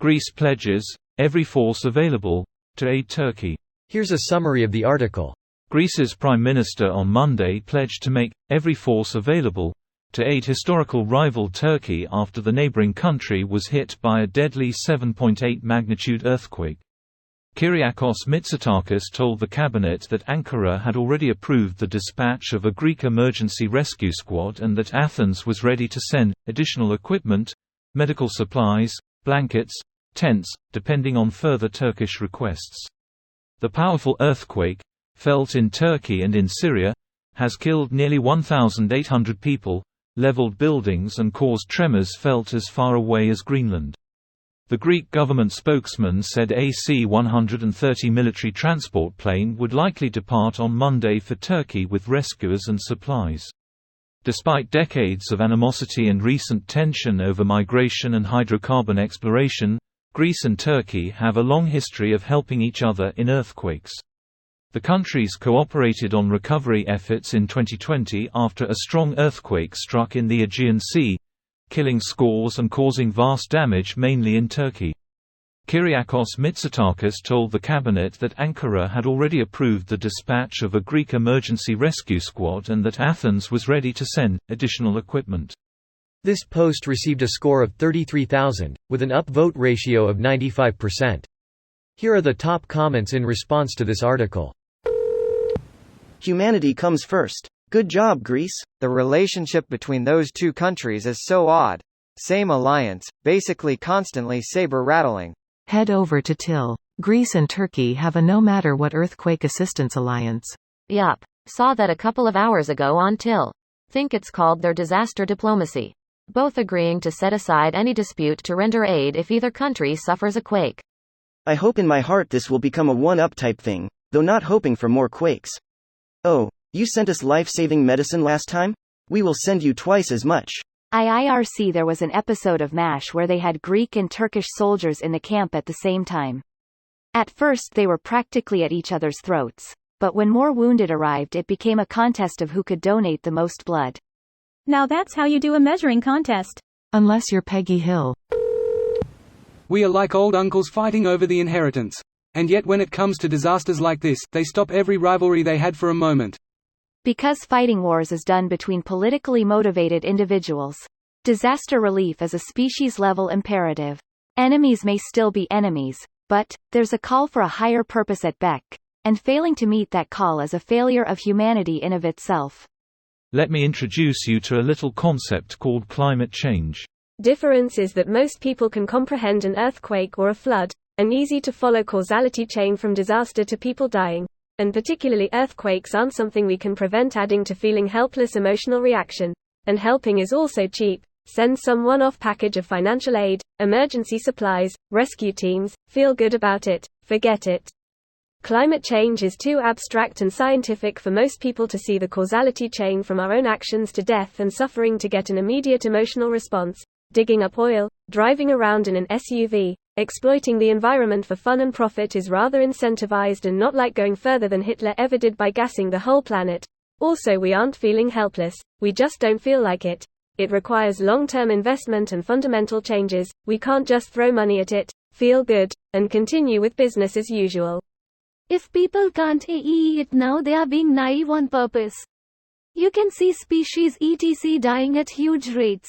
Greece pledges, every force available, to aid Turkey. Here's a summary of the article. Greece's Prime Minister on Monday pledged to make every force available to aid historical rival Turkey after the neighboring country was hit by a deadly 7.8 magnitude earthquake. Kyriakos Mitsotakis told the cabinet that Ankara had already approved the dispatch of a Greek emergency rescue squad and that Athens was ready to send additional equipment, medical supplies, blankets, tents, depending on further Turkish requests. The powerful earthquake, felt in Turkey and in Syria, has killed nearly 1,800 people, leveled buildings and caused tremors felt as far away as Greenland. The Greek government spokesman said a C-130 military transport plane would likely depart on Monday for Turkey with rescuers and supplies. Despite decades of animosity and recent tension over migration and hydrocarbon exploration, Greece and Turkey have a long history of helping each other in earthquakes. The countries cooperated on recovery efforts in 2020 after a strong earthquake struck in the Aegean Sea, killing scores and causing vast damage mainly in Turkey. Kyriakos Mitsotakis told the cabinet that Ankara had already approved the dispatch of a Greek emergency rescue squad and that Athens was ready to send additional equipment. This post received a score of 33,000, with an upvote ratio of 95%. Here are the top comments in response to this article. Humanity comes first. Good job, Greece. The relationship between those two countries is so odd. Same alliance, basically constantly saber-rattling. Head over to Till. Greece and Turkey have a no-matter-what earthquake assistance alliance. Yup. Saw that a couple of hours ago on Till. Think it's called their disaster diplomacy. Both agreeing to set aside any dispute to render aid if either country suffers a quake. I hope in my heart this will become a one-up type thing, though not hoping for more quakes. Oh, you sent us life-saving medicine last time? We will send you twice as much. IIRC. There was an episode of MASH where they had Greek and Turkish soldiers in the camp at the same time. At first they were practically at each other's throats, but when more wounded arrived it became a contest of who could donate the most blood. Now that's how you do a measuring contest. Unless you're Peggy Hill. We are like old uncles fighting over the inheritance. And yet when it comes to disasters like this, they stop every rivalry they had for a moment. Because fighting wars is done between politically motivated individuals. Disaster relief is a species-level imperative. Enemies may still be enemies, but there's a call for a higher purpose at beck, and failing to meet that call is a failure of humanity in of itself. Let me introduce you to a little concept called climate change. Difference is that most people can comprehend an earthquake or a flood, an easy-to-follow causality chain from disaster to people dying. And particularly earthquakes aren't something we can prevent, adding to feeling helpless emotional reaction. And helping is also cheap. Send some one-off package of financial aid, emergency supplies, rescue teams, feel good about it, forget it. Climate change is too abstract and scientific for most people to see the causality chain from our own actions to death and suffering to get an immediate emotional response. Digging up oil, driving around in an SUV, exploiting the environment for fun and profit is rather incentivized and not like going further than Hitler ever did by gassing the whole planet. Also, we aren't feeling helpless, we just don't feel like it. It requires long-term investment and fundamental changes. We can't just throw money at it, feel good, and continue with business as usual. If people can't eat it now, they are being naive on purpose. You can see species etc. dying at huge rates.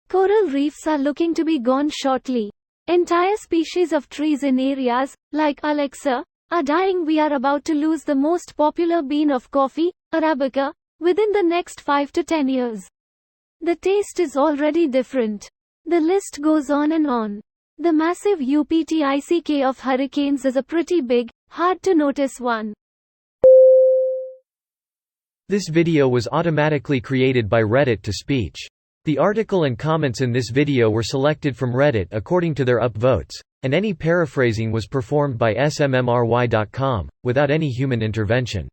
Coral reefs are looking to be gone shortly. Entire species of trees in areas, like Alexa, are dying. We are about to lose the most popular bean of coffee, Arabica, within the next 5 to 10 years. The taste is already different. The list goes on and on. The massive uptick of hurricanes is a pretty big, hard to notice one. This video was automatically created by Reddit to speech. The article and comments in this video were selected from Reddit according to their upvotes, and any paraphrasing was performed by smmry.com, without any human intervention.